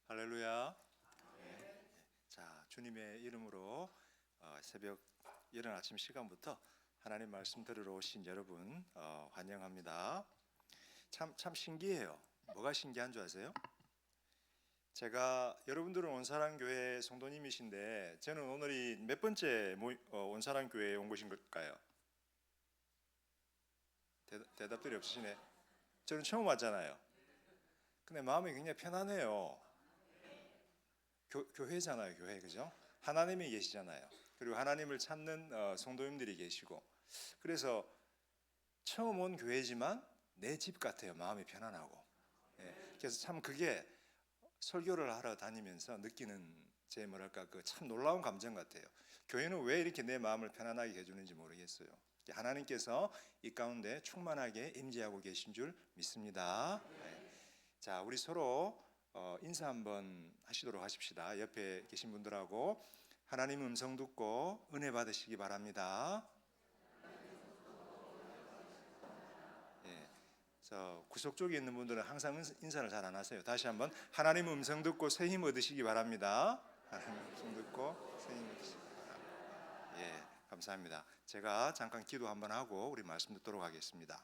할렐루야. 네. 자, 주님의 이름으로 새벽 이른 아침 시간부터 하나님 말씀 들으러 오신 여러분 환영합니다. 참 신기해요. 뭐가 신기한 줄 아세요? 제가 여러분들은 온사랑교회 성도님이신데 저는 오늘이 몇 번째 온사랑교회에 온 것인 걸까요? 대답들이 없으시네. 저는 처음 왔잖아요. 근데 마음이 굉장히 편안해요. 교회잖아요, 교회, 그죠? 하나님이 계시잖아요. 그리고 하나님을 찾는 성도님들이 계시고, 그래서 처음 온 교회지만 내 집 같아요. 마음이 편안하고. 예, 그래서 참 그게 설교를 하러 다니면서 느끼는 제 뭐랄까 그 참 놀라운 감정 같아요. 교회는 왜 이렇게 내 마음을 편안하게 해주는지 모르겠어요. 하나님께서 이 가운데 충만하게 임재하고 계신 줄 믿습니다. 네. 자, 우리 서로 인사 한번 하시도록 하십시다. 옆에 계신 분들하고 하나님 음성 듣고 은혜 받으시기 바랍니다. 예, 구석 쪽에 있는 분들은 항상 인사를 잘 안 하세요. 다시 한번 하나님 음성 듣고 새 힘 얻으시기 바랍니다. 하나님 음성 듣고 새 힘 얻으시기 바랍니다. 예, 감사합니다. 제가 잠깐 기도 한번 하고 우리 말씀 듣도록 하겠습니다.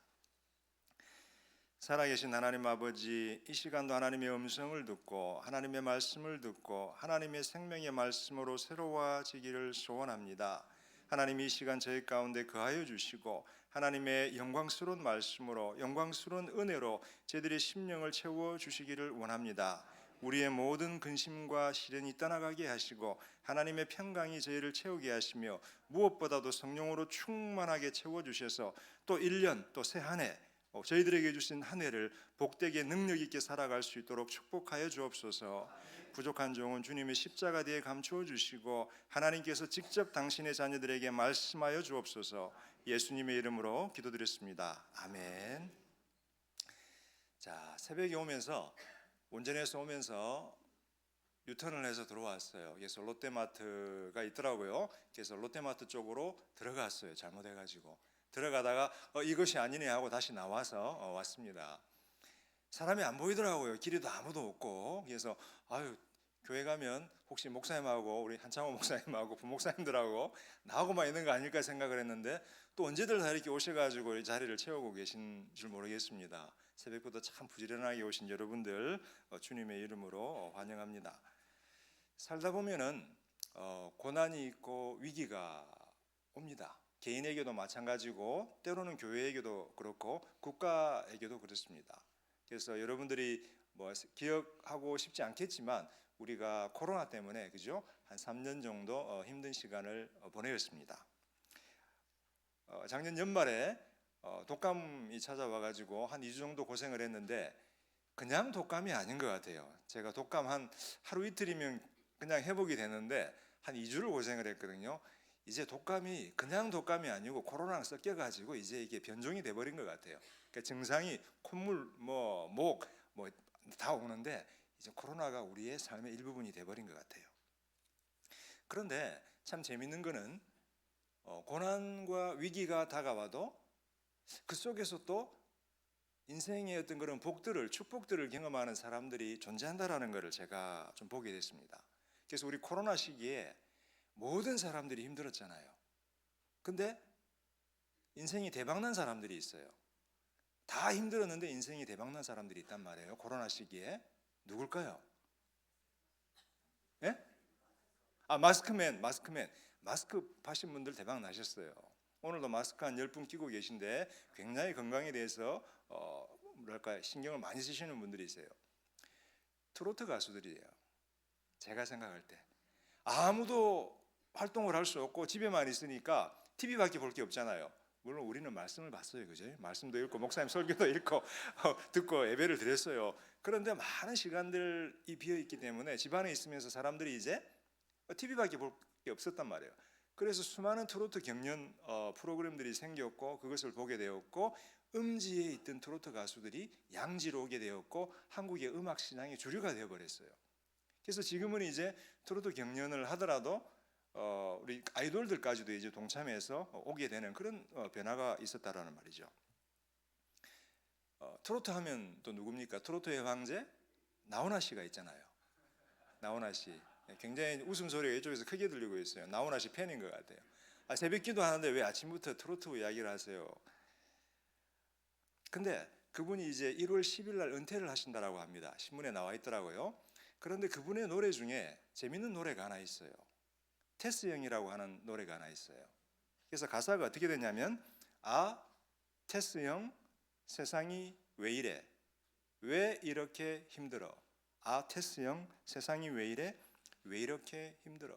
살아계신 하나님 아버지, 이 시간도 하나님의 음성을 듣고 하나님의 말씀을 듣고 하나님의 생명의 말씀으로 새로워지기를 소원합니다. 하나님, 이 시간 저희 가운데 거하여 주시고 하나님의 영광스러운 말씀으로 영광스러운 은혜로 저희들의 심령을 채워주시기를 원합니다. 우리의 모든 근심과 시련이 떠나가게 하시고 하나님의 평강이 저희를 채우게 하시며 무엇보다도 성령으로 충만하게 채워주셔서 또 1년 또 새 한 해 저희들에게 주신 한 해를 복되게 능력 있게 살아갈 수 있도록 축복하여 주옵소서. 부족한 종은 주님의 십자가 뒤에 감추어 주시고 하나님께서 직접 당신의 자녀들에게 말씀하여 주옵소서. 예수님의 이름으로 기도드렸습니다. 아멘. 자, 새벽에 오면서 운전해서 오면서 유턴을 해서 들어왔어요. 그래서 롯데마트가 있더라고요. 그래서 롯데마트 쪽으로 들어갔어요. 잘못해가지고 들어가다가 이것이 아니네 하고 다시 나와서 왔습니다. 사람이 안 보이더라고요. 길에도 아무도 없고. 그래서 교회 가면 혹시 목사님하고 우리 한창호 목사님하고 부목사님들하고 나하고만 있는 거 아닐까 생각을 했는데 또 언제들 다 이렇게 오셔가지고 이 자리를 채우고 계신 줄 모르겠습니다. 새벽부터 참 부지런하게 오신 여러분들 주님의 이름으로 환영합니다. 살다 보면은 고난이 있고 위기가 옵니다. 개인에게도 마찬가지고 때로는 교회에게도 그렇고 국가에게도 그렇습니다. 그래서 여러분들이 기억하고 싶지 않겠지만 우리가 코로나 때문에 그죠? 한 3년 정도 힘든 시간을 보내었습니다. 작년 연말에 독감이 찾아와가지고 한 2주 정도 고생을 했는데 그냥 독감이 아닌 것 같아요. 제가 독감 한 하루 이틀이면 그냥 회복이 되는데 한 2주를 고생을 했거든요. 이제 독감이 그냥 독감이 아니고 코로나랑 섞여가지고 이제 이게 변종이 돼버린 것 같아요. 그러니까 증상이 콧물, 목, 다 오는데 이제 코로나가 우리의 삶의 일부분이 돼버린 것 같아요. 그런데 참 재밌는 거는 고난과 위기가 다가와도 그 속에서 또 인생의 어떤 그런 복들을 축복들을 경험하는 사람들이 존재한다라는 것을 제가 좀 보게 됐습니다. 그래서 우리 코로나 시기에 모든 사람들이 힘들었잖아요. 근데 인생이 대박난 사람들이 있어요. 다 힘들었는데 인생이 대박난 사람들이 있단 말이에요. 코로나 시기에. 누굴까요? 예? 마스크맨. 마스크 파신 분들 대박 나셨어요. 오늘도 마스크 한 10분 끼고 계신데 굉장히 건강에 대해서 신경을 많이 쓰시는 분들이 있어요. 트로트 가수들이에요. 제가 생각할 때 아무도 활동을 할 수 없고 집에만 있으니까 TV밖에 볼 게 없잖아요. 물론 우리는 말씀을 봤어요, 그죠? 말씀도 읽고 목사님 설교도 읽고 듣고 예배를 드렸어요. 그런데 많은 시간들이 비어 있기 때문에 집안에 있으면서 사람들이 이제 TV밖에 볼 게 없었단 말이에요. 그래서 수많은 트로트 경연 프로그램들이 생겼고 그것을 보게 되었고 음지에 있던 트로트 가수들이 양지로 오게 되었고 한국의 음악 시장의 주류가 되어버렸어요. 그래서 지금은 이제 트로트 경연을 하더라도 우리 아이돌들까지도 이제 동참해서 오게 되는 그런 변화가 있었다라는 말이죠. 트로트 하면 또 누굽니까? 트로트의 황제 나훈아 씨가 있잖아요. 나훈아 씨. 굉장히 웃음소리가 이쪽에서 크게 들리고 있어요. 나훈아 씨 팬인 것 같아요. 새벽기도 하는데 왜 아침부터 트로트 이야기를 하세요? 근데 그분이 이제 1월 10일 날 은퇴를 하신다라고 합니다. 신문에 나와 있더라고요. 그런데 그분의 노래 중에 재밌는 노래가 하나 있어요. 테스 형이라고 하는 노래가 하나 있어요. 그래서 가사가 어떻게 되냐면 테스 형 세상이 왜 이래? 왜 이렇게 힘들어? 테스 형 세상이 왜 이래? 왜 이렇게 힘들어?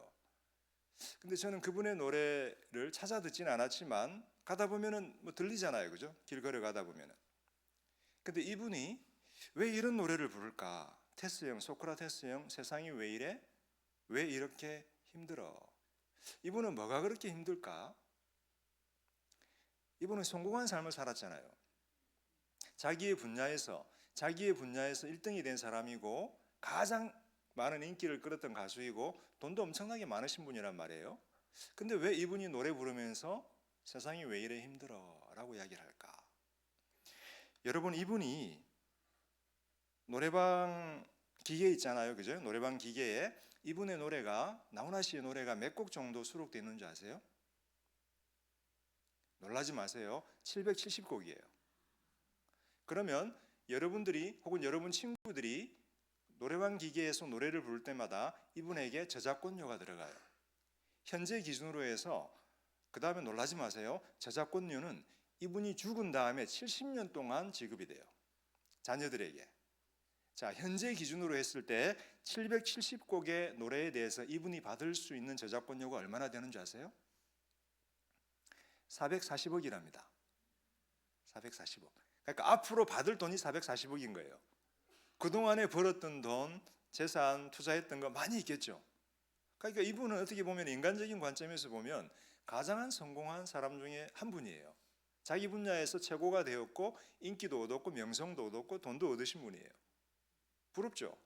근데 저는 그분의 노래를 찾아 듣지는 않았지만 가다 보면은 뭐 들리잖아요, 그죠? 길 걸어 가다 보면은. 근데 이분이 왜 이런 노래를 부를까? 테스 형, 소크라테스 형, 세상이 왜 이래? 왜 이렇게 힘들어? 이분은 뭐가 그렇게 힘들까? 이분은 성공한 삶을 살았잖아요. 자기의 분야에서 1등이 된 사람이고 가장 많은 인기를 끌었던 가수이고 돈도 엄청나게 많으신 분이란 말이에요. 근데 왜 이분이 노래 부르면서 세상이 왜 이래 힘들어? 라고 이야기를 할까? 여러분, 이분이 노래방 기계 있잖아요, 그죠? 노래방 기계에 이분의 노래가, 나훈아 씨의 노래가 몇 곡 정도 수록되어 있는 줄 아세요? 놀라지 마세요. 770곡이에요. 그러면 여러분들이 혹은 여러분 친구들이 노래방 기계에서 노래를 부를 때마다 이분에게 저작권료가 들어가요. 현재 기준으로 해서, 그 다음에 놀라지 마세요. 저작권료는 이분이 죽은 다음에 70년 동안 지급이 돼요. 자녀들에게. 자, 현재 기준으로 했을 때 770곡의 노래에 대해서 이분이 받을 수 있는 저작권료가 얼마나 되는 줄 아세요? 440억이랍니다. 440억. 그러니까 앞으로 받을 돈이 440억인 거예요. 그동안에 벌었던 돈, 재산, 투자했던 거 많이 있겠죠. 그러니까 이분은 어떻게 보면 인간적인 관점에서 보면 가장 성공한 사람 중에 한 분이에요. 자기 분야에서 최고가 되었고 인기도 얻었고 명성도 얻었고 돈도 얻으신 분이에요. 부럽죠?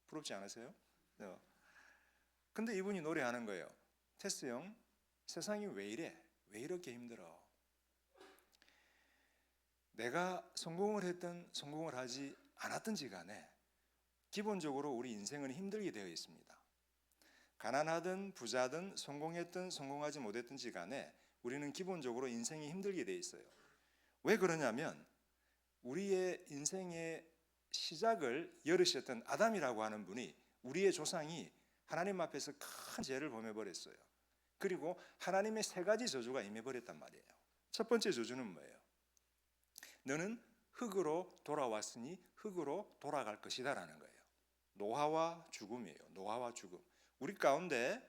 부럽지 않으세요? 네. 근데 이분이 노래하는 거예요. 테스 형, 세상이 왜 이래? 왜 이렇게 힘들어? 내가 성공을 했든 성공을 하지 않았든지 간에 기본적으로 우리 인생은 힘들게 되어 있습니다. 가난하든 부자든 성공했든 성공하지 못했든지 간에 우리는 기본적으로 인생이 힘들게 되어 있어요. 왜 그러냐면 우리의 인생의 시작을 열으셨던 아담이라고 하는 분이, 우리의 조상이 하나님 앞에서 큰 죄를 범해버렸어요. 그리고 하나님의 3가지 저주가 임해버렸단 말이에요. 첫 번째 저주는 뭐예요? 너는 흙으로 돌아왔으니 흙으로 돌아갈 것이다 라는 거예요. 노화와 죽음이에요. 노화와 죽음. 우리 가운데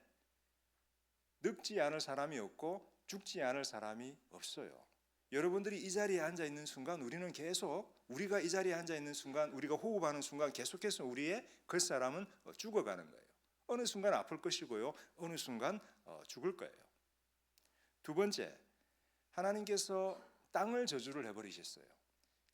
늙지 않을 사람이 없고 죽지 않을 사람이 없어요. 여러분들이 이 자리에 앉아 있는 순간 우리는 계속, 우리가 이 자리에 앉아 있는 순간, 우리가 호흡하는 순간 계속해서 우리의 겉사람은 죽어가는 거예요. 어느 순간 아플 것이고요, 어느 순간 죽을 거예요. 두 번째, 하나님께서 땅을 저주를 해버리셨어요.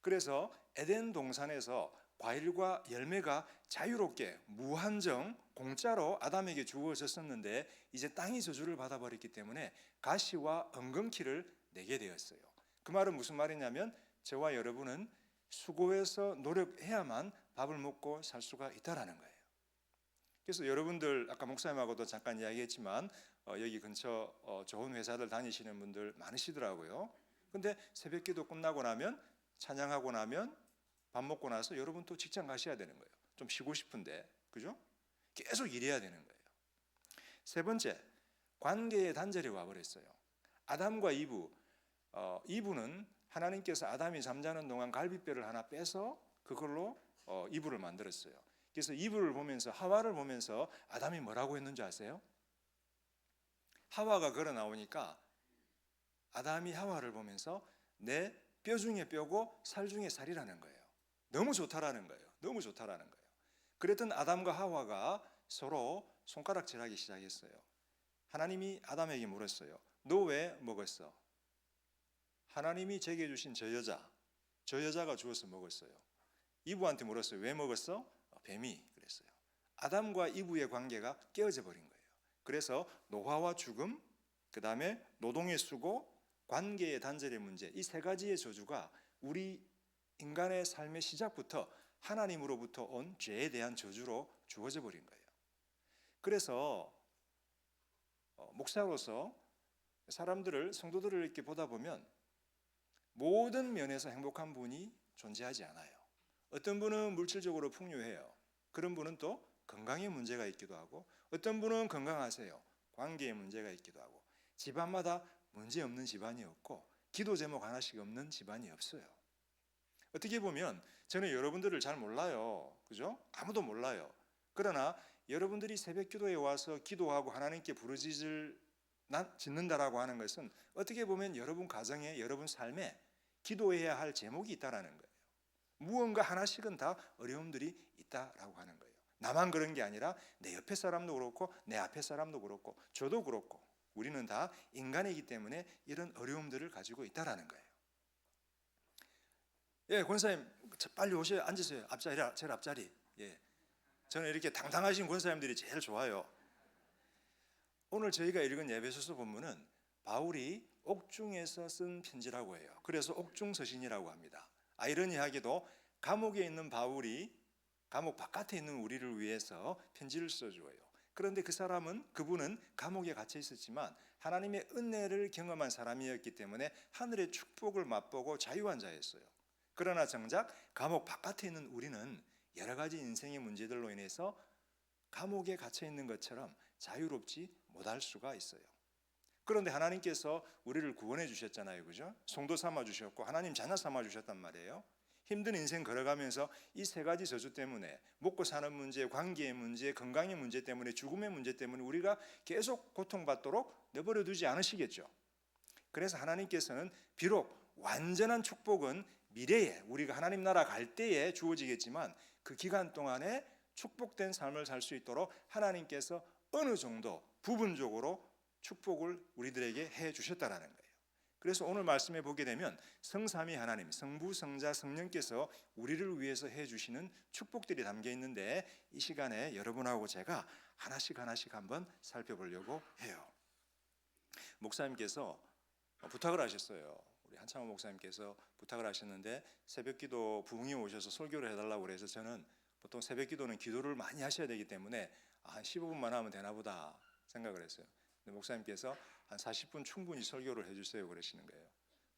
그래서 에덴 동산에서 과일과 열매가 자유롭게 무한정 공짜로 아담에게 주어졌었는데 이제 땅이 저주를 받아버렸기 때문에 가시와 엉겅퀴를 내게 되었어요. 그 말은 무슨 말이냐면 저와 여러분은 수고해서 노력해야만 밥을 먹고 살 수가 있다라는 거예요. 그래서 여러분들 아까 목사님하고도 잠깐 이야기했지만 여기 근처 좋은 회사들 다니시는 분들 많으시더라고요. 근데 새벽기도 끝나고 나면, 찬양하고 나면, 밥 먹고 나서 여러분 또 직장 가셔야 되는 거예요. 좀 쉬고 싶은데, 그죠? 계속 일해야 되는 거예요. 세 번째, 관계의 단절이 와버렸어요. 아담과 이브는 하나님께서 아담이 잠자는 동안 갈비뼈를 하나 빼서 그걸로 이브를 만들었어요. 그래서 이브를 보면서, 하와를 보면서 아담이 뭐라고 했는지 아세요? 하와가 걸어 나오니까 아담이 하와를 보면서 내 뼈 중에 뼈고 살 중에 살이라는 거예요. 너무 좋다라는 거예요. 너무 좋다라는 거예요. 그랬던 아담과 하와가 서로 손가락질하기 시작했어요. 하나님이 아담에게 물었어요. 너 왜 먹었어? 하나님이 제게 주신 저 여자가 주어서 먹었어요. 이브한테 물었어요. 왜 먹었어? 뱀이 그랬어요. 아담과 이브의 관계가 깨어져 버린 거예요. 그래서 노화와 죽음, 그 다음에 노동의 수고, 관계의 단절의 문제, 이 3가지의 저주가 우리 인간의 삶의 시작부터 하나님으로부터 온 죄에 대한 저주로 주어져 버린 거예요. 그래서 목사로서 사람들을, 성도들을 이렇게 보다 보면 모든 면에서 행복한 분이 존재하지 않아요. 어떤 분은 물질적으로 풍요해요. 그런 분은 또 건강에 문제가 있기도 하고, 어떤 분은 건강하세요. 관계에 문제가 있기도 하고, 집안마다 문제 없는 집안이 없고, 기도 제목 하나씩 없는 집안이 없어요. 어떻게 보면 저는 여러분들을 잘 몰라요. 그죠? 아무도 몰라요. 그러나 여러분들이 새벽 기도에 와서 기도하고 하나님께 부르짖는다라고 하는 것은 어떻게 보면 여러분 가정에, 여러분 삶에 기도해야 할 제목이 있다라는 거예요. 무언가 하나씩은 다 어려움들이 있다라고 하는 거예요. 나만 그런 게 아니라 내 옆에 사람도 그렇고 내 앞에 사람도 그렇고 저도 그렇고 우리는 다 인간이기 때문에 이런 어려움들을 가지고 있다라는 거예요. 예, 권사님 빨리 오셔요. 앉으세요. 앞자리, 제일 앞자리. 예, 저는 이렇게 당당하신 권사님들이 제일 좋아요. 오늘 저희가 읽은 에베소서 본문은 바울이 옥중에서 쓴 편지라고 해요. 그래서 옥중서신이라고 합니다. 아이러니하게도 감옥에 있는 바울이 감옥 바깥에 있는 우리를 위해서 편지를 써줘요. 그런데 그분은 감옥에 갇혀 있었지만 하나님의 은혜를 경험한 사람이었기 때문에 하늘의 축복을 맛보고 자유한 자였어요. 그러나 정작 감옥 바깥에 있는 우리는 여러 가지 인생의 문제들로 인해서 감옥에 갇혀 있는 것처럼 자유롭지 못할 수가 있어요. 그런데 하나님께서 우리를 구원해 주셨잖아요. 그죠? 성도 삼아 주셨고 하나님 자녀 삼아 주셨단 말이에요. 힘든 인생 걸어가면서 이 세 가지 저주 때문에, 먹고 사는 문제, 관계의 문제, 건강의 문제 때문에, 죽음의 문제 때문에 우리가 계속 고통받도록 내버려 두지 않으시겠죠. 그래서 하나님께서는 비록 완전한 축복은 미래에 우리가 하나님 나라 갈 때에 주어지겠지만 그 기간 동안에 축복된 삶을 살 수 있도록 하나님께서 어느 정도 부분적으로 축복을 우리들에게 해 주셨다라는 거예요. 그래서 오늘 말씀에 보게 되면 성삼위 하나님, 성부, 성자, 성령께서 우리를 위해서 해 주시는 축복들이 담겨 있는데 이 시간에 여러분하고 제가 하나씩 한번 살펴보려고 해요. 목사님께서 부탁을 하셨어요. 우리 한창호 목사님께서 부탁을 하셨는데 새벽기도 부흥이 오셔서 설교를 해달라고 그래서 저는 보통 새벽기도는 기도를 많이 하셔야 되기 때문에 한 15분만 하면 되나 보다 생각을 했어요. 근데 목사님께서 한 40분 충분히 설교를 해주세요 그러시는 거예요.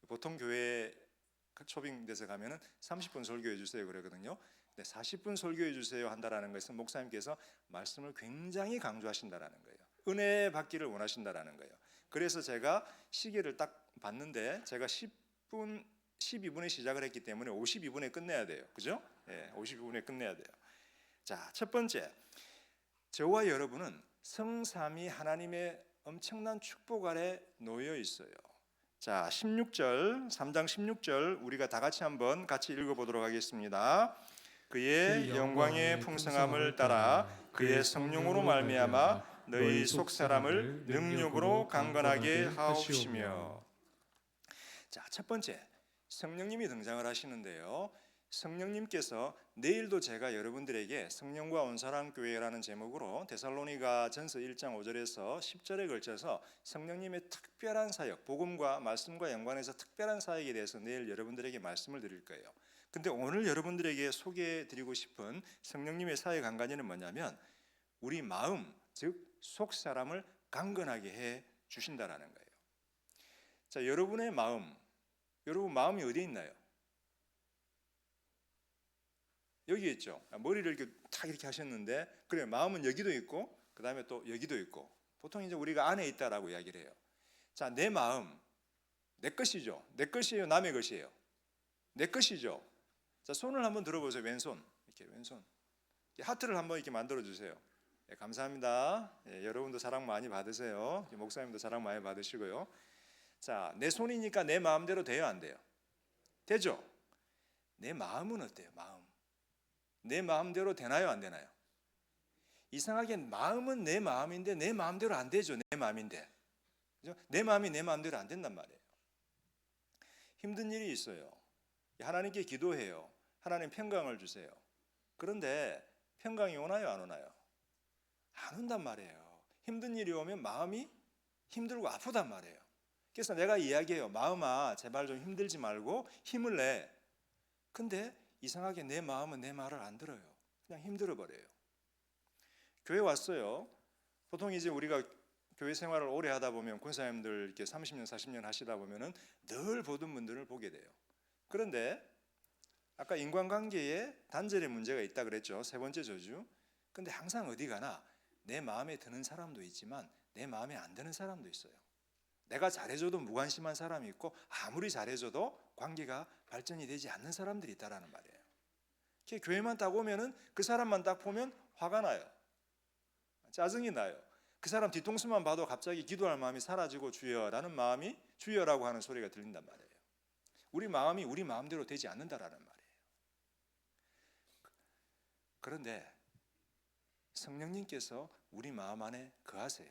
보통 교회 초빙돼서 가면은 30분 설교해 주세요 그러거든요. 근데 40분 설교해 주세요 한다라는 것은 목사님께서 말씀을 굉장히 강조하신다라는 거예요. 은혜 받기를 원하신다라는 거예요. 그래서 제가 시계를 딱 봤는데 제가 12분에 시작을 했기 때문에 52분에 끝내야 돼요. 그죠? 예, 52분에 끝내야 돼요. 자, 첫 번째, 저와 여러분은 성삼위 하나님의 엄청난 축복 아래 놓여 있어요. 자, 16절, 3장 16절 우리가 다 같이 한번 같이 읽어보도록 하겠습니다. 그의 영광의 풍성함을 따라 그의 성령으로 말미암아 너희 속 사람을 능력으로 강건하게 하옵시며. 자, 첫 번째 성령님이 등장을 하시는데요. 성령님께서 내일도 제가 여러분들에게 성령과 온사랑 교회라는 제목으로 데살로니가 전서 1장 5절에서 10절에 걸쳐서 성령님의 특별한 사역, 복음과 말씀과 연관해서 특별한 사역에 대해서 내일 여러분들에게 말씀을 드릴 거예요. 근데 오늘 여러분들에게 소개해 드리고 싶은 성령님의 사역 한 가지는 뭐냐면 우리 마음, 즉 속 사람을 강건하게 해 주신다라는 거예요. 자, 여러분 마음이 어디에 있나요? 여기 있죠. 머리를 이렇게 탁 이렇게 하셨는데 그래 마음은 여기도 있고 그 다음에 또 여기도 있고 보통 이제 우리가 안에 있다라고 이야기를 해요. 자, 내 마음 내 것이죠. 내 것이에요, 남의 것이에요? 내 것이죠. 자, 손을 한번 들어보세요. 왼손 이렇게 왼손 하트를 한번 이렇게 만들어 주세요. 네, 감사합니다. 네, 여러분도 사랑 많이 받으세요. 목사님도 사랑 많이 받으시고요. 자, 내 손이니까 내 마음대로 돼요, 안 돼요? 되죠. 내 마음은 어때요? 내 마음대로 되나요, 안 되나요? 이상하게 마음은 내 마음인데 내 마음대로 안 되죠. 내 마음인데. 그죠? 내 마음이 내 마음대로 안 된단 말이에요. 힘든 일이 있어요. 하나님께 기도해요. 하나님 평강을 주세요. 그런데 평강이 오나요, 안 오나요? 안 온단 말이에요. 힘든 일이 오면 마음이 힘들고 아프단 말이에요. 그래서 내가 이야기해요. 마음아, 제발 좀 힘들지 말고 힘을 내. 근데 이상하게 내 마음은 내 말을 안 들어요. 그냥 힘들어 버려요. 교회 왔어요. 보통 이제 우리가 교회 생활을 오래 하다 보면 권사님들 이렇게 30년, 40년 하시다 보면은 늘 보던 분들을 보게 돼요. 그런데 아까 인간관계에 단절의 문제가 있다 그랬죠. 세 번째 저주. 근데 항상 어디 가나 내 마음에 드는 사람도 있지만 내 마음에 안 드는 사람도 있어요. 내가 잘해줘도 무관심한 사람이 있고 아무리 잘해줘도 관계가 발전이 되지 않는 사람들이 있다라는 말이에요. 교회만 딱 오면은 그 사람만 딱 보면 화가 나요. 짜증이 나요. 그 사람 뒤통수만 봐도 갑자기 기도할 마음이 사라지고 주여라는 마음이 주여라고 하는 소리가 들린단 말이에요. 우리 마음이 우리 마음대로 되지 않는다라는 말이에요. 그런데 성령님께서 우리 마음 안에 거하세요.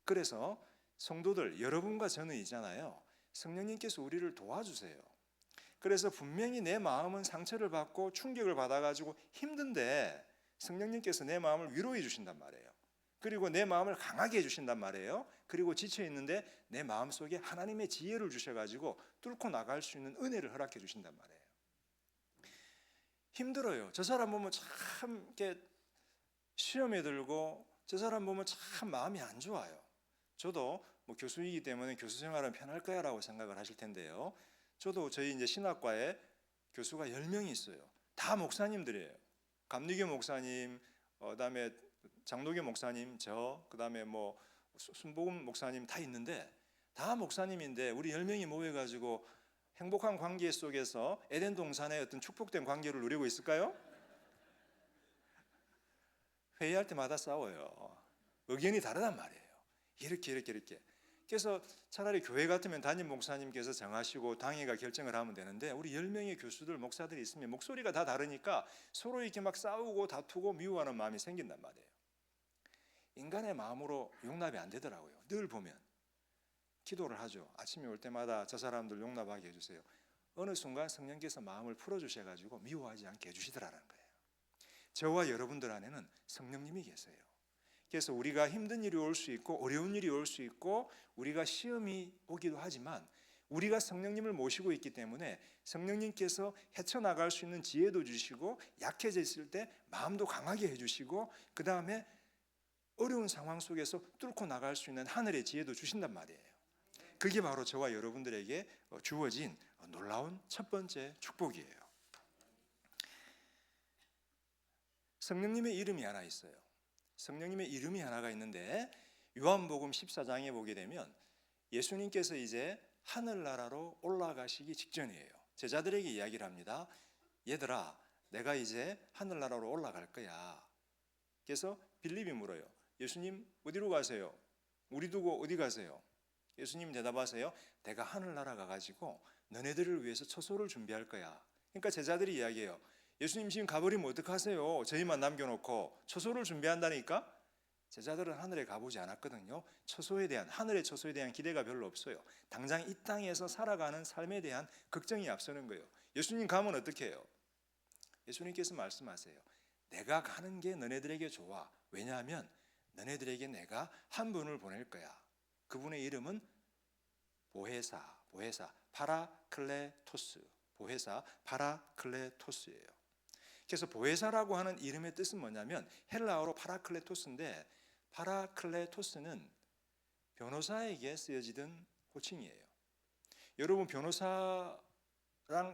그래서 성도들 여러분과 저는 있잖아요. 성령님께서 우리를 도와주세요. 그래서 분명히 내 마음은 상처를 받고 충격을 받아가지고 힘든데 성령님께서 내 마음을 위로해 주신단 말이에요. 그리고 내 마음을 강하게 해주신단 말이에요. 그리고 지쳐있는데 내 마음속에 하나님의 지혜를 주셔가지고 뚫고 나갈 수 있는 은혜를 허락해 주신단 말이에요. 힘들어요. 저 사람 보면 참 이렇게 시험에 들고 저 사람 보면 참 마음이 안 좋아요. 저도 뭐 교수이기 때문에 교수 생활은 편할 거야 라고 생각을 하실 텐데요. 저도 저희 이제 신학과에 교수가 10명이 있어요. 다 목사님들이에요. 감리교 목사님, 그다음에 장로교 목사님, 그다음에 뭐 순복음 목사님 다 있는데 다 목사님인데 우리 10명이 모여가지고 행복한 관계 속에서 에덴 동산의 어떤 축복된 관계를 누리고 있을까요? 회의할 때마다 싸워요. 의견이 다르단 말이에요. 이렇게. 그래서 차라리 교회 같으면 담임 목사님께서 정하시고 당회가 결정을 하면 되는데 우리 10명의 교수들, 목사들이 있으면 목소리가 다 다르니까 서로 이렇게 막 싸우고 다투고 미워하는 마음이 생긴단 말이에요. 인간의 마음으로 용납이 안 되더라고요. 늘 보면 기도를 하죠. 아침에 올 때마다 저 사람들 용납하게 해주세요. 어느 순간 성령께서 마음을 풀어주셔가지고 미워하지 않게 해주시더라는 거예요. 저와 여러분들 안에는 성령님이 계세요. 그래서 우리가 힘든 일이 올 수 있고 어려운 일이 올 수 있고 우리가 시험이 오기도 하지만 우리가 성령님을 모시고 있기 때문에 성령님께서 헤쳐나갈 수 있는 지혜도 주시고 약해져 있을 때 마음도 강하게 해주시고 그 다음에 어려운 상황 속에서 뚫고 나갈 수 있는 하늘의 지혜도 주신단 말이에요. 그게 바로 저와 여러분들에게 주어진 놀라운 첫 번째 축복이에요. 성령님의 이름이 하나 있어요. 성령님의 이름이 하나가 있는데 요한복음 14장에 보게 되면 예수님께서 이제 하늘나라로 올라가시기 직전이에요. 제자들에게 이야기를 합니다. 얘들아, 내가 이제 하늘나라로 올라갈 거야. 그래서 빌립이 물어요. 예수님 어디로 가세요? 우리 두고 어디 가세요? 예수님 대답하세요. 내가 하늘나라 가가지고 너네들을 위해서 처소를 준비할 거야. 그러니까 제자들이 이야기해요. 예수님 지금 가버리면 어떡하세요? 저희만 남겨놓고 처소를 준비한다니까? 제자들은 하늘에 가보지 않았거든요. 하늘의 처소에 대한 기대가 별로 없어요. 당장 이 땅에서 살아가는 삶에 대한 걱정이 앞서는 거예요. 예수님 가면 어떻게 해요? 예수님께서 말씀하세요. 내가 가는 게 너네들에게 좋아. 왜냐하면 너네들에게 내가 한 분을 보낼 거야. 그분의 이름은 보혜사, 파라클레토스, 파라클레토스예요. 그래서 보혜사라고 하는 이름의 뜻은 뭐냐면 헬라어로 파라클레토스인데 파라클레토스는 변호사에게 쓰여지던 호칭이에요. 여러분 변호사랑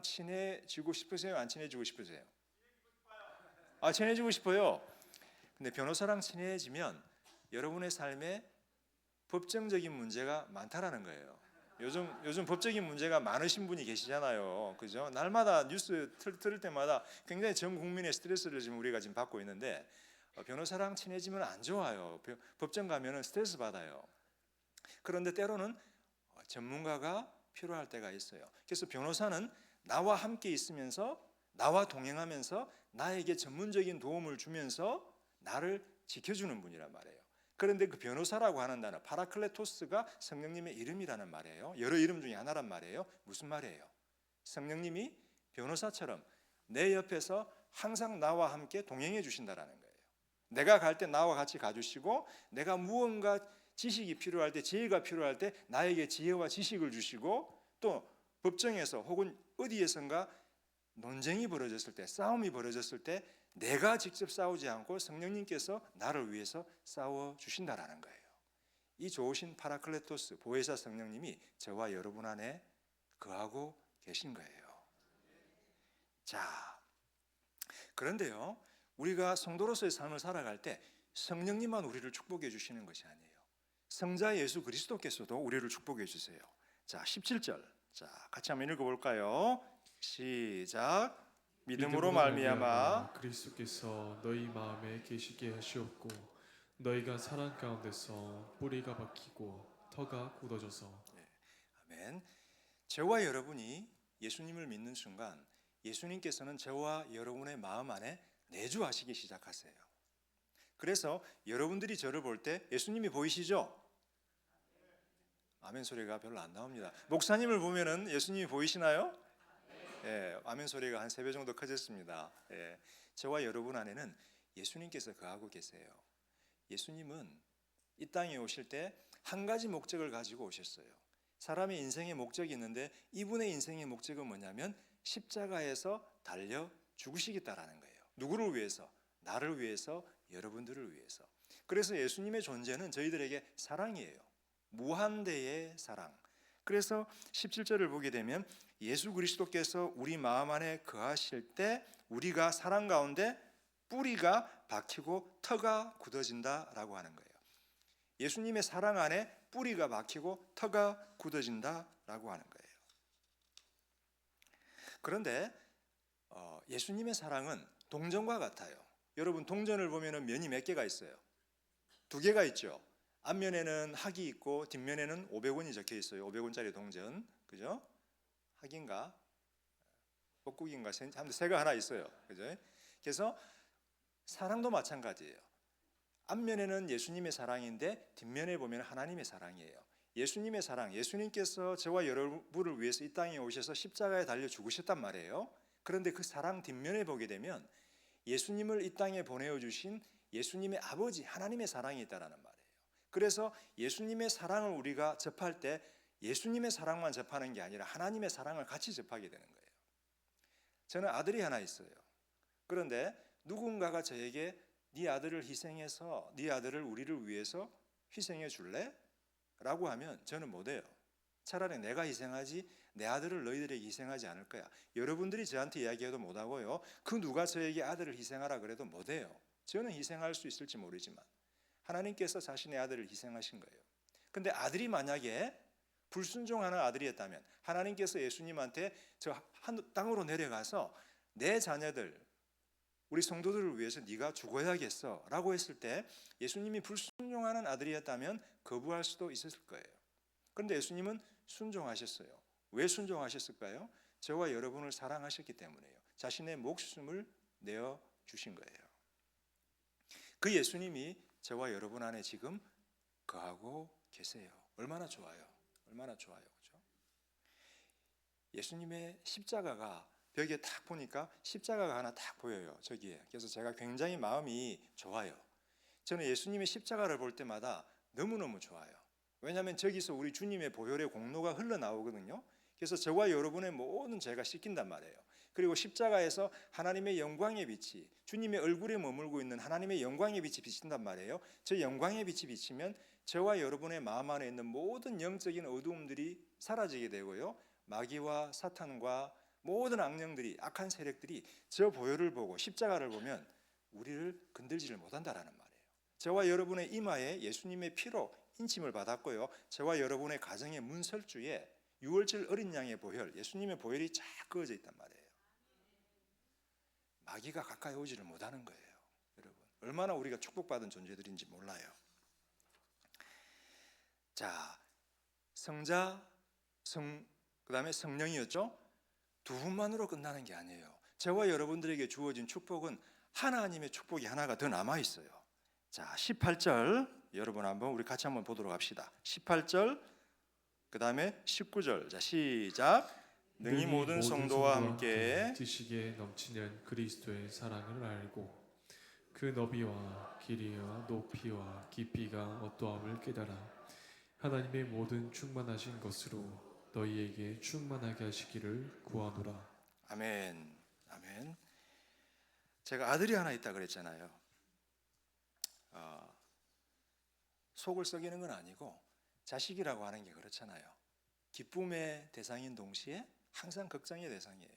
친해지고 싶으세요? 안 친해지고 싶으세요? 친해지고 싶어요. 근데 변호사랑 친해지면 여러분의 삶에 법정적인 문제가 많다라는 거예요. 요즘 법적인 문제가 많으신 분이 계시잖아요. 그죠? 날마다 뉴스 들을 때마다 굉장히 전 국민의 스트레스를 지금 우리가 지금 받고 있는데 변호사랑 친해지면 안 좋아요. 법정 가면은 스트레스 받아요. 그런데 때로는 전문가가 필요할 때가 있어요. 그래서 변호사는 나와 함께 있으면서 나와 동행하면서 나에게 전문적인 도움을 주면서 나를 지켜주는 분이란 말이에요. 그런데 그 변호사라고 하는 단어 파라클레토스가 성령님의 이름이라는 말이에요. 여러 이름 중에 하나란 말이에요. 무슨 말이에요? 성령님이 변호사처럼 내 옆에서 항상 나와 함께 동행해 주신다라는 거예요. 내가 갈 때 나와 같이 가주시고 내가 무언가 지식이 필요할 때 지혜가 필요할 때 나에게 지혜와 지식을 주시고 또 법정에서 혹은 어디에선가 논쟁이 벌어졌을 때, 싸움이 벌어졌을 때 내가 직접 싸우지 않고 성령님께서 나를 위해서 싸워 주신다라는 거예요. 이 좋으신 파라클레토스 보혜사 성령님이 저와 여러분 안에 거하고 계신 거예요. 자, 그런데요, 우리가 성도로서의 삶을 살아갈 때 성령님만 우리를 축복해 주시는 것이 아니에요. 성자 예수 그리스도께서도 우리를 축복해 주세요. 자, 17절. 자, 같이 한번 읽어볼까요? 시작. 믿음으로 말미암아 그리스도께서 너희 마음에 계시게 하시었고 너희가 사랑 가운데서 뿌리가 박히고 터가 굳어져서. 아멘. 저와 여러분이 예수님을 믿는 순간 예수님께서는 저와 여러분의 마음 안에 내주하시기 시작하세요. 그래서 여러분들이 저를 볼 때 예수님이 보이시죠? 아멘 소리가 별로 안 나옵니다. 목사님을 보면은 예수님이 보이시나요? 예, 아멘 소리가 한 3배 정도 커졌습니다. 예, 저와 여러분 안에는 예수님께서 거하고 계세요. 예수님은 이 땅에 오실 때 한 가지 목적을 가지고 오셨어요. 사람의 인생의 목적이 있는데 이분의 인생의 목적은 뭐냐면 십자가에서 달려 죽으시겠다라는 거예요. 누구를 위해서? 나를 위해서, 여러분들을 위해서. 그래서 예수님의 존재는 저희들에게 사랑이에요. 무한대의 사랑. 그래서 17절을 보게 되면 예수 그리스도께서 우리 마음 안에 거하실 때 우리가 사랑 가운데 뿌리가 박히고 터가 굳어진다라고 하는 거예요. 예수님의 사랑 안에 뿌리가 박히고 터가 굳어진다라고 하는 거예요. 그런데 예수님의 사랑은 동전과 같아요. 여러분 동전을 보면은 면이 몇 개가 있어요? 2개가 있죠. 앞면에는 학이 있고 뒷면에는 500원이 적혀 있어요. 500원짜리 동전, 그죠? 학인가, 뻐꾸기인가, 새가 하나 있어요, 그죠? 그래서 사랑도 마찬가지예요. 앞면에는 예수님의 사랑인데 뒷면에 보면 하나님의 사랑이에요. 예수님의 사랑, 예수님께서 저와 여러분을 위해서 이 땅에 오셔서 십자가에 달려 죽으셨단 말이에요. 그런데 그 사랑 뒷면에 보게 되면 예수님을 이 땅에 보내어 주신 예수님의 아버지 하나님의 사랑이 있다라는 말이에요. 그래서 예수님의 사랑을 우리가 접할 때 예수님의 사랑만 접하는 게 아니라 하나님의 사랑을 같이 접하게 되는 거예요. 저는 아들이 하나 있어요. 그런데 누군가가 저에게 네 아들을 희생해서 네 아들을 우리를 위해서 희생해 줄래? 라고 하면 저는 못해요. 차라리 내가 희생하지 내 아들을 너희들에게 희생하지 않을 거야. 여러분들이 저한테 이야기해도 못하고요. 그 누가 저에게 아들을 희생하라 그래도 못해요. 저는 희생할 수 있을지 모르지만 하나님께서 자신의 아들을 희생하신 거예요. 근데 아들이 만약에 불순종하는 아들이었다면 하나님께서 예수님한테 저 땅으로 내려가서 내 자녀들 우리 성도들을 위해서 네가 죽어야겠어 라고 했을 때 예수님이 불순종하는 아들이었다면 거부할 수도 있었을 거예요. 그런데 예수님은 순종하셨어요. 왜 순종하셨을까요? 저와 여러분을 사랑하셨기 때문이에요. 자신의 목숨을 내어 주신 거예요. 그 예수님이 저와 여러분 안에 지금 거하고 계세요. 얼마나 좋아요. 얼마나 좋아요. 그렇죠? 예수님의 십자가가 벽에 딱 보니까 십자가가 하나 딱 보여요. 저기에. 그래서 제가 굉장히 마음이 좋아요. 저는 예수님의 십자가를 볼 때마다 너무너무 좋아요. 왜냐하면 저기서 우리 주님의 보혈의 공로가 흘러나오거든요. 그래서 저와 여러분의 모든 죄가 씻긴단 말이에요. 그리고 십자가에서 하나님의 영광의 빛이 주님의 얼굴에 머물고 있는 하나님의 영광의 빛이 비친단 말이에요. 저 영광의 빛이 비치면 저와 여러분의 마음 안에 있는 모든 영적인 어두움들이 사라지게 되고요. 마귀와 사탄과 모든 악령들이 악한 세력들이 저 보혈을 보고 십자가를 보면 우리를 건들지를 못한다라는 말이에요. 저와 여러분의 이마에 예수님의 피로 인침을 받았고요. 저와 여러분의 가정의 문설주에 유월절 어린 양의 보혈, 예수님의 보혈이 쫙 그어져 있단 말이에요. 마귀가 가까이 오지를 못하는 거예요. 여러분, 얼마나 우리가 축복받은 존재들인지 몰라요. 자, 성자, 그다음에 성령이었죠. 두 분만으로 끝나는 게 아니에요. 저와 여러분들에게 주어진 축복은 하나님의 축복이 하나가 더 남아 있어요. 자, 18절 여러분 한번 우리 같이 한번 보도록 합시다. 18절 그다음에 19절. 자, 시작. 능히 모든 성도와 함께 지식에 넘치는 그리스도의 사랑을 알고 그 너비와 길이와 높이와 깊이가 어떠함을 깨달아 하나님의 모든 충만하신 것으로 너희에게 충만하게 하시기를 구하노라. 아멘. 아멘. 제가 아들이 하나 있다 그랬잖아요. 속을 썩이는 건 아니고 자식이라고 하는 게 그렇잖아요. 기쁨의 대상인 동시에 항상 걱정의 대상이에요.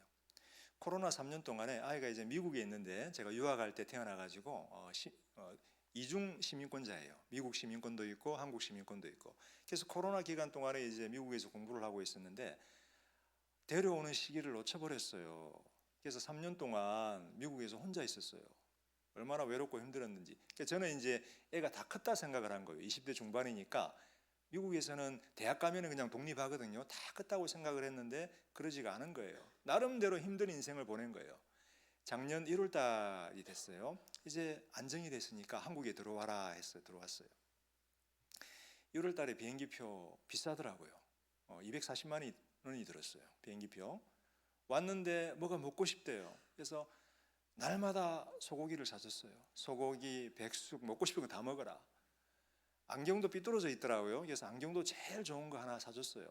코로나 3년 동안에 아이가 이제 미국에 있는데 제가 유학할 때 태어나가지고 이중 시민권자예요. 미국 시민권도 있고 한국 시민권도 있고. 그래서 코로나 기간 동안에 이제 미국에서 공부를 하고 있었는데 데려오는 시기를 놓쳐버렸어요. 그래서 3년 동안 미국에서 혼자 있었어요. 얼마나 외롭고 힘들었는지. 그러니까 저는 이제 애가 다 컸다 생각을 한 거예요. 20대 중반이니까 미국에서는 대학 가면은 그냥 독립하거든요. 다 컸다고 생각을 했는데 그러지가 않은 거예요. 나름대로 힘든 인생을 보낸 거예요. 작년 1월 달이 됐어요. 이제 안정이 됐으니까 한국에 들어와라 해서 들어왔어요. 1월 달에 비행기표 비싸더라고요. 240만 원이 들었어요. 비행기표. 왔는데 뭐가 먹고 싶대요. 그래서 날마다 소고기를 사줬어요. 소고기, 백숙, 먹고 싶은 거 다 먹어라. 안경도 삐뚤어져 있더라고요. 그래서 안경도 제일 좋은 거 하나 사줬어요.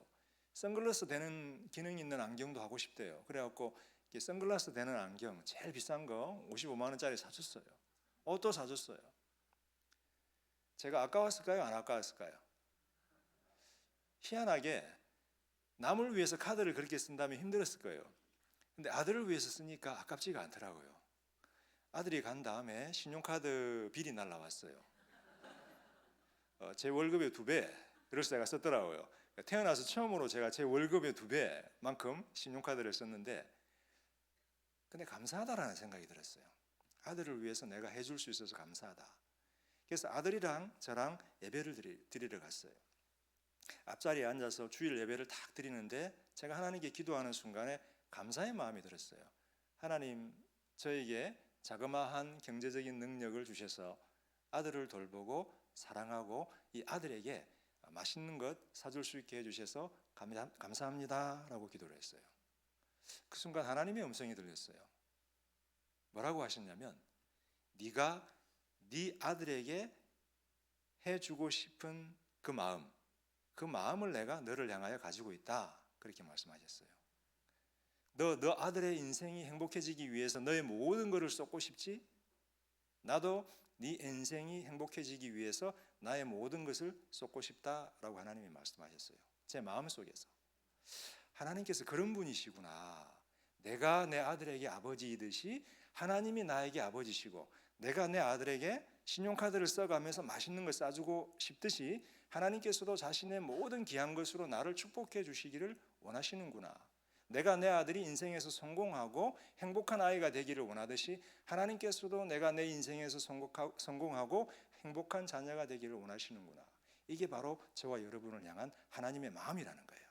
선글라스 되는 기능 있는 안경도 하고 싶대요. 그래갖고 선글라스 되는 안경 제일 비싼 거 55만 원짜리 사줬어요. 옷도 사줬어요. 제가 아까웠을까요? 안 아까웠을까요? 희한하게 남을 위해서 카드를 그렇게 쓴다면 힘들었을 거예요. 근데 아들을 위해서 쓰니까 아깝지가 않더라고요. 아들이 간 다음에 신용카드 빌이 날라왔어요. 제 월급의 2배를 제가 썼더라고요. 태어나서 처음으로 제가 제 월급의 2배만큼 신용카드를 썼는데 근데 감사하다라는 생각이 들었어요. 아들을 위해서 내가 해줄 수 있어서 감사하다. 그래서 아들이랑 저랑 예배를 드리러 갔어요. 앞자리에 앉아서 주일 예배를 딱 드리는데 제가 하나님께 기도하는 순간에 감사의 마음이 들었어요. 하나님, 저에게 자그마한 경제적인 능력을 주셔서 아들을 돌보고 사랑하고 이 아들에게 맛있는 것 사줄 수 있게 해주셔서 감사합니다 라고 기도를 했어요. 그 순간 하나님의 음성이 들렸어요. 뭐라고 하셨냐면 네가 네 아들에게 해주고 싶은 그 마음을 내가 너를 향하여 가지고 있다 그렇게 말씀하셨어요. 너 아들의 인생이 행복해지기 위해서 너의 모든 것을 쏟고 싶지? 나도 네 인생이 행복해지기 위해서 나의 모든 것을 쏟고 싶다라고 하나님이 말씀하셨어요. 제 마음속에서 하나님께서 그런 분이시구나. 내가 내 아들에게 아버지이듯이 하나님이 나에게 아버지시고 내가 내 아들에게 신용카드를 써가면서 맛있는 걸 싸주고 싶듯이 하나님께서도 자신의 모든 귀한 것으로 나를 축복해 주시기를 원하시는구나. 내가 내 아들이 인생에서 성공하고 행복한 아이가 되기를 원하듯이 하나님께서도 내가 내 인생에서 성공하고 행복한 자녀가 되기를 원하시는구나. 이게 바로 저와 여러분을 향한 하나님의 마음이라는 거예요.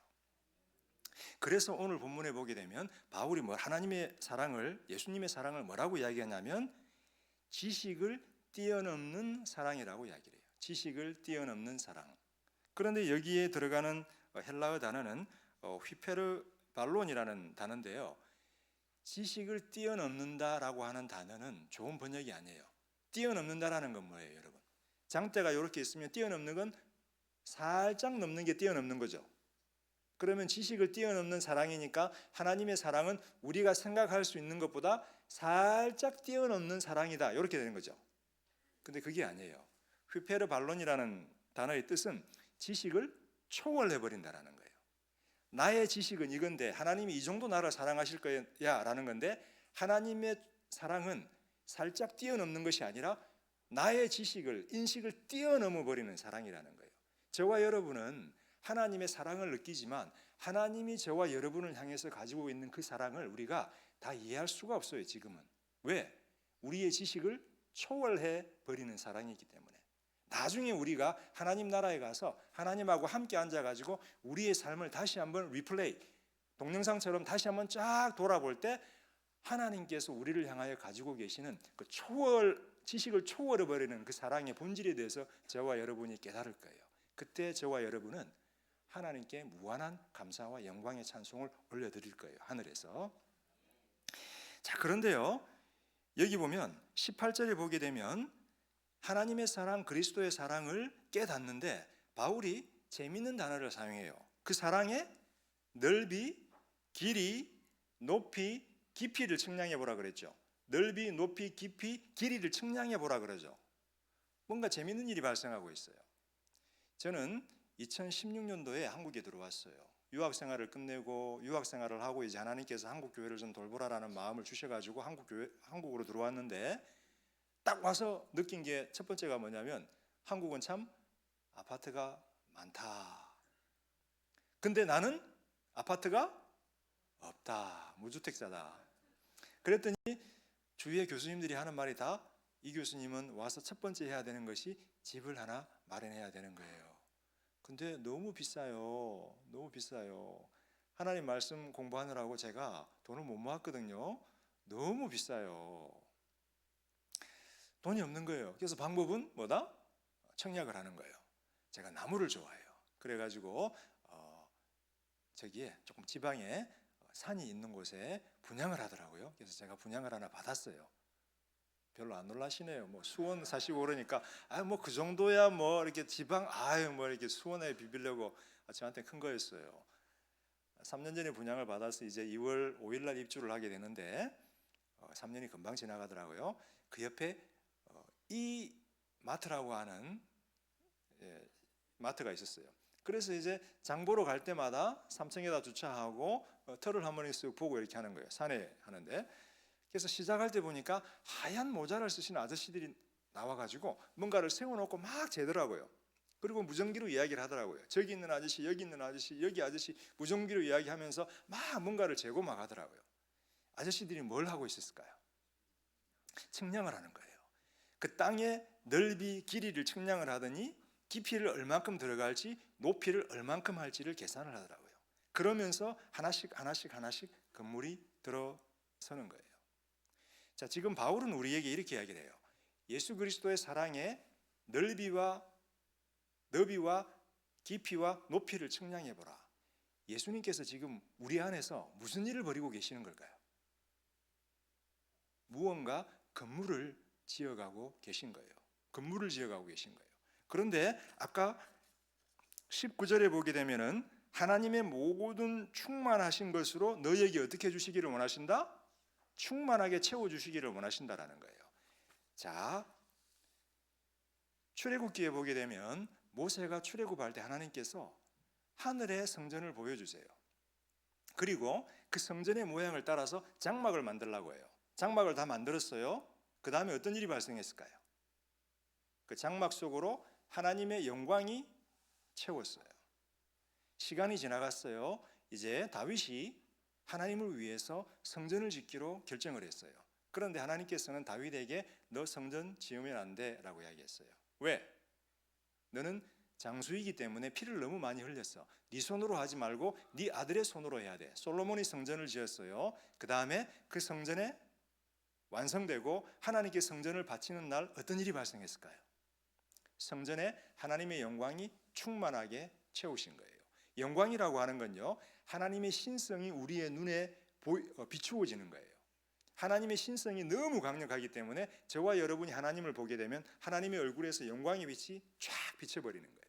그래서 오늘 본문에 보게 되면 바울이 하나님의 사랑을, 예수님의 사랑을 뭐라고 이야기하냐면 지식을 뛰어넘는 사랑이라고 이야기를 해요. 지식을 뛰어넘는 사랑. 그런데 여기에 들어가는 헬라어 단어는 휘페르발론이라는 단어인데요. 지식을 뛰어넘는다라고 하는 단어는 좋은 번역이 아니에요. 뛰어넘는다라는 건 뭐예요, 여러분? 장대가 이렇게 있으면 뛰어넘는 건 살짝 넘는 게 뛰어넘는 거죠. 그러면 지식을 뛰어넘는 사랑이니까 하나님의 사랑은 우리가 생각할 수 있는 것보다 살짝 뛰어넘는 사랑이다. 이렇게 되는 거죠. 근데 그게 아니에요. 휘페르발론이라는 단어의 뜻은 지식을 초월해버린다라는 거예요. 나의 지식은 이건데 하나님이 이 정도 나를 사랑하실 거야 라는 건데 하나님의 사랑은 살짝 뛰어넘는 것이 아니라 나의 지식을, 인식을 뛰어넘어 버리는 사랑이라는 거예요. 저와 여러분은 하나님의 사랑을 느끼지만 하나님이 저와 여러분을 향해서 가지고 있는 그 사랑을 우리가 다 이해할 수가 없어요, 지금은. 왜? 우리의 지식을 초월해 버리는 사랑이기 때문에. 나중에 우리가 하나님 나라에 가서 하나님하고 함께 앉아가지고 우리의 삶을 다시 한번 리플레이, 동영상처럼 다시 한번 쫙 돌아볼 때 하나님께서 우리를 향하여 가지고 계시는 그 지식을 초월해 버리는 그 사랑의 본질에 대해서 저와 여러분이 깨달을 거예요. 그때 저와 여러분은 하나님께 무한한 감사와 영광의 찬송을 올려드릴 거예요, 하늘에서. 자, 그런데요, 여기 보면 18절에 보게 되면 하나님의 사랑, 그리스도의 사랑을 깨닫는데 바울이 재미있는 단어를 사용해요. 그 사랑의 넓이, 길이, 높이, 깊이를 측량해 보라 그랬죠. 넓이, 높이, 깊이, 길이를 측량해 보라 그러죠. 뭔가 재밌는 일이 발생하고 있어요. 저는 2016년도에 한국에 들어왔어요. 유학 생활을 끝내고 유학 생활을 하고 이제 하나님께서 한국 교회를 좀 돌보라라는 마음을 주셔가지고 한국으로 들어왔는데 딱 와서 느낀 게 첫 번째가 뭐냐면 한국은 참 아파트가 많다. 근데 나는 아파트가 없다. 무주택자다. 그랬더니 주위의 교수님들이 하는 말이 다 이 교수님은 와서 첫 번째 해야 되는 것이 집을 하나 마련해야 되는 거예요. 근데 너무 비싸요. 너무 비싸요. 하나님 말씀 공부하느라고 제가 돈을 못 모았거든요. 너무 비싸요. 돈이 없는 거예요. 그래서 방법은 뭐다? 청약을 하는 거예요. 제가 나무를 좋아해요. 그래가지고 저기에 조금 지방에 산이 있는 곳에 분양을 하더라고요. 그래서 제가 분양을 하나 받았어요. 별로 안 놀라시네요. 뭐 수원 사시고 그러니까 뭐 그 정도야 뭐 이렇게 지방 뭐 이렇게 수원에 비비려고 저한테 큰 거였어요. 3년 전에 분양을 받아서 이제 2월 5일 날 입주를 하게 되는데 3년이 금방 지나가더라고요. 그 옆에 이 마트라고 하는 마트가 있었어요. 그래서 이제 장 보러 갈 때마다 3층에다 주차하고 털을 한 번씩 쓱 보고 이렇게 하는 거예요. 산에 하는데. 그래서 시작할 때 보니까 하얀 모자를 쓰신 아저씨들이 나와가지고 뭔가를 세워놓고 막 재더라고요. 그리고 무전기로 이야기를 하더라고요. 저기 있는 아저씨, 여기 있는 아저씨, 여기 아저씨 무전기로 이야기하면서 막 뭔가를 재고 막 하더라고요. 아저씨들이 뭘 하고 있었을까요? 측량을 하는 거예요. 그 땅의 넓이, 길이를 측량을 하더니 깊이를 얼만큼 들어갈지 높이를 얼만큼 할지를 계산을 하더라고요. 그러면서 하나씩 건물이 들어서는 거예요. 자, 지금 바울은 우리에게 이렇게 이야기를 해요. 예수 그리스도의 사랑의 넓이와 깊이와 높이를 측량해 보라. 예수님께서 지금 우리 안에서 무슨 일을 벌이고 계시는 걸까요? 무언가 건물을 지어가고 계신 거예요. 건물을 지어가고 계신 거예요. 그런데 아까 19절에 보게 되면은 하나님의 모든 충만하신 것으로 너희에게 어떻게 해주시기를 원하신다? 충만하게 채워주시기를 원하신다라는 거예요. 자, 출애굽기에 보게 되면 모세가 출애굽할 때 하나님께서 하늘의 성전을 보여주세요. 그리고 그 성전의 모양을 따라서 장막을 만들라고 해요. 장막을 다 만들었어요. 그 다음에 어떤 일이 발생했을까요? 그 장막 속으로 하나님의 영광이 채웠어요. 시간이 지나갔어요. 이제 다윗이 하나님을 위해서 성전을 짓기로 결정을 했어요. 그런데 하나님께서는 다윗에게 너 성전 지으면 안 돼 라고 이야기했어요. 왜? 너는 장수이기 때문에 피를 너무 많이 흘렸어. 네 손으로 하지 말고 네 아들의 손으로 해야 돼. 솔로몬이 성전을 지었어요. 그 다음에 그 성전에 완성되고 하나님께 성전을 바치는 날 어떤 일이 발생했을까요? 성전에 하나님의 영광이 충만하게 채우신 거예요. 영광이라고 하는 건요, 하나님의 신성이 우리의 눈에 비추어지는 거예요. 하나님의 신성이 너무 강력하기 때문에 저와 여러분이 하나님을 보게 되면 하나님의 얼굴에서 영광의 빛이 쫙 비쳐버리는 거예요.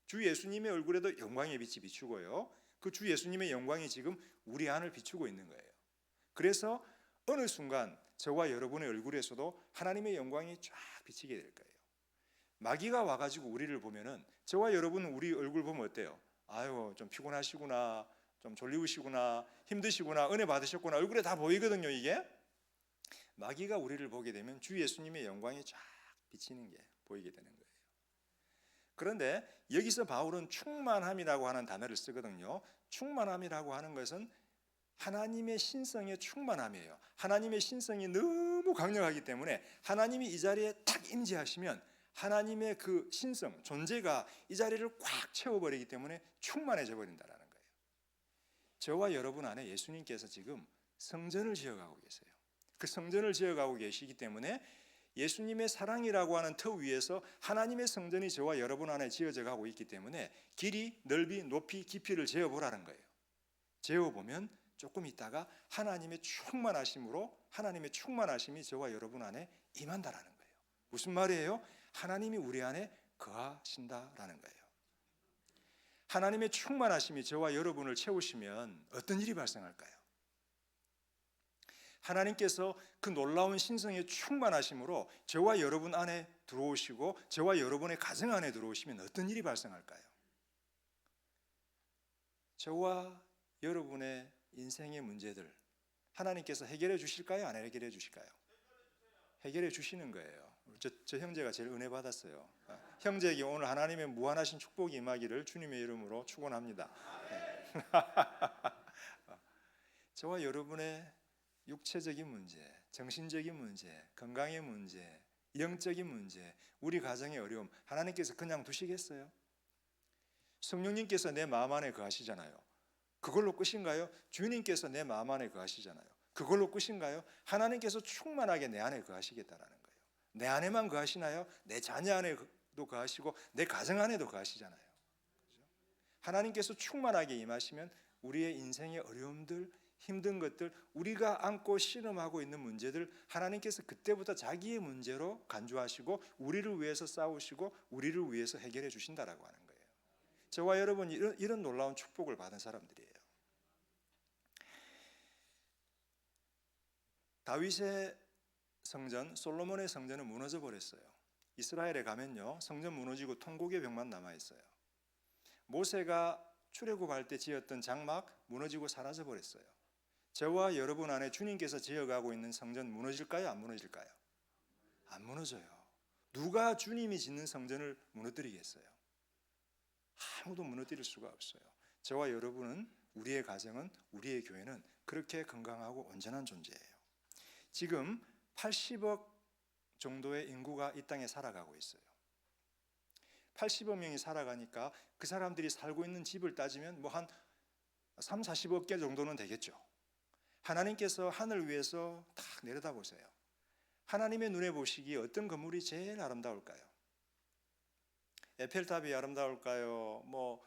주 예수님의 얼굴에도 영광의 빛이 비추고요, 그 주 예수님의 영광이 지금 우리 안을 비추고 있는 거예요. 그래서 어느 순간 저와 여러분의 얼굴에서도 하나님의 영광이 쫙 비치게 될 거예요. 마귀가 와가지고 우리를 보면은 저와 여러분은 우리 얼굴 보면 어때요? 아유, 좀 피곤하시구나, 좀 졸리우시구나, 힘드시구나, 은혜 받으셨구나, 얼굴에 다 보이거든요. 이게 마귀가 우리를 보게 되면 주 예수님의 영광이 쫙 비치는 게 보이게 되는 거예요. 그런데 여기서 바울은 충만함이라고 하는 단어를 쓰거든요. 충만함이라고 하는 것은 하나님의 신성의 충만함이에요. 하나님의 신성이 너무 강력하기 때문에 하나님이 이 자리에 딱 임재하시면 하나님의 그 신성, 존재가 이 자리를 꽉 채워버리기 때문에 충만해져 버린다는 거예요. 저와 여러분 안에 예수님께서 지금 성전을 지어가고 계세요. 그 성전을 지어가고 계시기 때문에 예수님의 사랑이라고 하는 터 위에서 하나님의 성전이 저와 여러분 안에 지어져 가고 있기 때문에 길이, 넓이, 높이, 깊이를 재어보라는 거예요. 재어보면 조금 있다가 하나님의 충만하심으로 하나님의 충만하심이 저와 여러분 안에 임한다라는 거예요. 무슨 말이에요? 하나님이 우리 안에 거하신다라는 거예요. 하나님의 충만하심이 저와 여러분을 채우시면 어떤 일이 발생할까요? 하나님께서 그 놀라운 신성의 충만하심으로 저와 여러분 안에 들어오시고 저와 여러분의 가정 안에 들어오시면 어떤 일이 발생할까요? 저와 여러분의 인생의 문제들 하나님께서 해결해 주실까요? 안 해결해 주실까요? 해결해 주시는 거예요. 저 형제가 제일 은혜 받았어요. 형제에게 오늘 하나님의 무한하신 축복이 임하기를 주님의 이름으로 축원합니다. 저와 여러분의 육체적인 문제, 정신적인 문제, 건강의 문제, 영적인 문제, 우리 가정의 어려움 하나님께서 그냥 두시겠어요? 성령님께서 내 마음 안에 거하시잖아요. 그걸로 끝인가요? 주님께서 내 마음 안에 거하시잖아요. 그걸로 끝인가요? 하나님께서 충만하게 내 안에 거하시겠다라는 거예요. 내 안에만 거하시나요? 내 자녀 안에도 거하시고 내 가정 안에도 거하시잖아요. 그렇죠? 하나님께서 충만하게 임하시면 우리의 인생의 어려움들, 힘든 것들, 우리가 안고 씨름하고 있는 문제들 하나님께서 그때부터 자기의 문제로 간주하시고 우리를 위해서 싸우시고 우리를 위해서 해결해 주신다라고 하는 거예요. 저와 여러분이 이런 놀라운 축복을 받은 사람들이에요. 다윗의 성전, 솔로몬의 성전은 무너져 버렸어요. 이스라엘에 가면요, 성전 무너지고 통곡의 벽만 남아 있어요. 모세가 출애굽할 때 지었던 장막 무너지고 사라져 버렸어요. 저와 여러분 안에 주님께서 지어가고 있는 성전 무너질까요? 안 무너질까요? 안 무너져요. 누가 주님이 짓는 성전을 무너뜨리겠어요? 아무도 무너뜨릴 수가 없어요. 저와 여러분은, 우리의 가정은, 우리의 교회는 그렇게 건강하고 온전한 존재예요. 지금 80억 정도의 인구가 이 땅에 살아가고 있어요. 80억 명이 살아가니까 그 사람들이 살고 있는 집을 따지면 뭐 한 3, 40억 개 정도는 되겠죠. 하나님께서 하늘 위에서 딱 내려다보세요. 하나님의 눈에 보시기에 어떤 건물이 제일 아름다울까요? 에펠탑이 아름다울까요? 뭐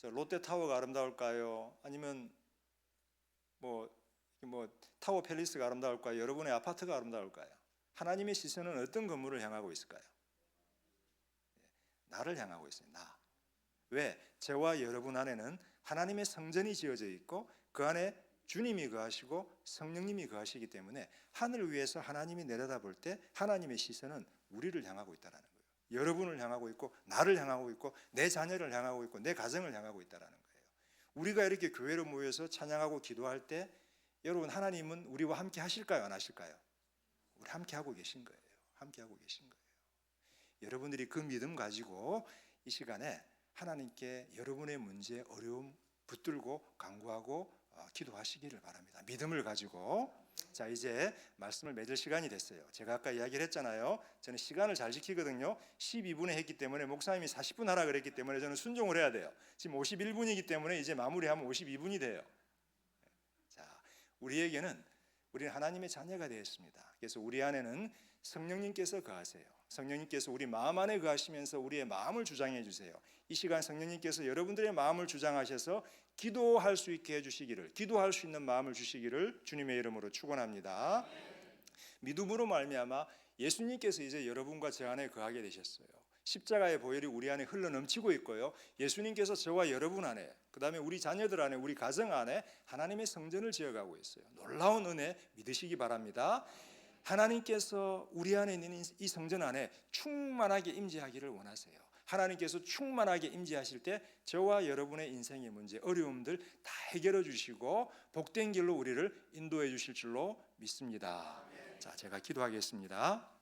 롯데타워가 아름다울까요? 아니면 뭐 타워 팰리스가 아름다울까요? 여러분의 아파트가 아름다울까요? 하나님의 시선은 어떤 건물을 향하고 있을까요? 나를 향하고 있어요. 나. 왜? 저와 여러분 안에는 하나님의 성전이 지어져 있고 그 안에 주님이 거하시고 성령님이 거하시기 때문에 하늘 위에서 하나님이 내려다볼 때 하나님의 시선은 우리를 향하고 있다는 거예요. 여러분을 향하고 있고 나를 향하고 있고 내 자녀를 향하고 있고 내 가정을 향하고 있다는 거예요. 우리가 이렇게 교회로 모여서 찬양하고 기도할 때 여러분, 하나님은 우리와 함께 하실까요? 안 하실까요? 우리 함께 하고 계신 거예요. 함께 하고 계신 거예요. 여러분들이 그 믿음 가지고 이 시간에 하나님께 여러분의 문제, 어려움 붙들고 간구하고 기도하시기를 바랍니다. 믿음을 가지고. 자, 이제 말씀을 맺을 시간이 됐어요. 제가 아까 이야기를 했잖아요. 저는 시간을 잘 지키거든요. 12분에 했기 때문에 목사님이 40분 하라 그랬기 때문에 저는 순종을 해야 돼요. 지금 51분이기 때문에 이제 마무리하면 52분이 돼요. 자, 우리는 하나님의 자녀가 되었습니다. 그래서 우리 안에는 성령님께서 거하세요. 성령님께서 우리 마음 안에 거하시면서 우리의 마음을 주장해 주세요. 이 시간 성령님께서 여러분들의 마음을 주장하셔서 기도할 수 있게 해주시기를, 기도할 수 있는 마음을 주시기를 주님의 이름으로 축원합니다. 믿음으로 말미암아 예수님께서 이제 여러분과 제 안에 거하게 되셨어요. 십자가의 보혈이 우리 안에 흘러넘치고 있고요. 예수님께서 저와 여러분 안에, 그 다음에 우리 자녀들 안에, 우리 가정 안에 하나님의 성전을 지어가고 있어요. 놀라운 은혜 믿으시기 바랍니다. 하나님께서 우리 안에 있는 이 성전 안에 충만하게 임재하기를 원하세요. 하나님께서 충만하게 임재하실 때 저와 여러분의 인생의 문제, 어려움들 다 해결해 주시고 복된 길로 우리를 인도해 주실 줄로 믿습니다. 자, 제가 기도하겠습니다.